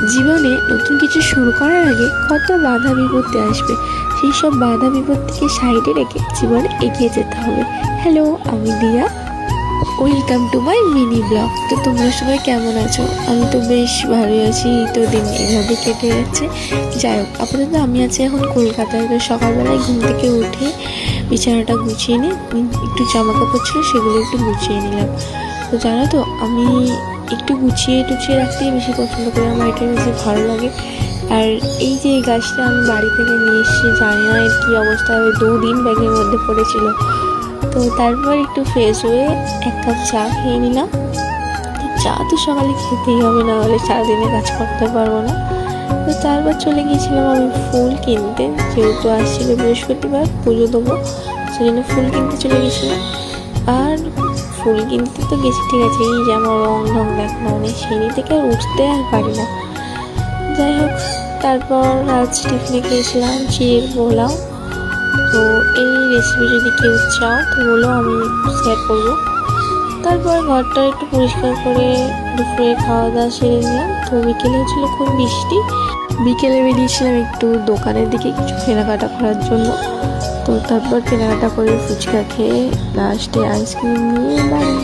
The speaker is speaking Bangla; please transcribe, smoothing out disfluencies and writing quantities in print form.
জীবনে নতুন কিছু শুরু করার আগে কত বাধা বিপত্তি আসবে, সেই সব বাধা বিপত্তিকে সাইডে রেখে জীবনে এগিয়ে যেতে হবে। হ্যালো, আমি দিয়া, welcome to my mini blog. তো তোমরা সবাই কেমন আছো? আমি তো বেশ ভালোই আছি, তো দিন এভাবে কেটে যাচ্ছে। যাই হোক, আপাতত আমি আছি এখন কলকাতায়। তো সকালবেলায় ঘুম থেকে উঠে বিছানাটা গুছিয়ে নিয়ে একটু জামা কাপড় ছিল সেগুলো একটু গুছিয়ে নিলাম। তো জানো তো, আমি একটু গুছিয়ে টুছিয়ে রাখতেই বেশি পছন্দ করি, আমার এটা বেশি ভালো লাগে। আর এই যে এই গাছটা আমি বাড়ি থেকে নিয়ে এসেছি, জানি না এর কী অবস্থা হবে, 2 দিন ব্যাগের মধ্যে পড়েছিল। তো তারপর একটু ফ্রেশ হয়ে 1 কাপ চা খেয়ে নিলাম। তো চা তো সকালে খেতেই হবে, না হলে সারাদিনে কাজ করতে পারবো না। তো তারপর চলে গিয়েছিলাম আমি ফুল কিনতে, যেহেতু আসছিল বৃহস্পতিবার, পুজো দেবো, সেজন্য ফুল কিনতে চলে গেছিলাম। আর ফুল কিনতে তো গেছি ঠিক আছে, এই যে আমার রং ঢং দেখ না, মানে সিঁড়ি থেকে উঠতে আর পারি না। যাই হোক, তারপর আজ টিফিনে খেয়েছিলাম চিড়ের পোলাও। তো এই রেসিপি যদি কেউ চাও তো বলো, আমি শেয়ার করবো। তারপর ঘরটা একটু পরিষ্কার করে দুপুরে খাওয়া দাওয়া সেরে নিলাম। তো বিকেলে ছিল খুব বৃষ্টি, বিকেলে বেরিয়েছিলাম একটু দোকানের দিকে কিছু কেনাকাটা করার জন্য। তো তারপর কেনাকাটা করে ফুচকা খেয়ে লাস্টে আইসক্রিম নিয়ে বাড়ি।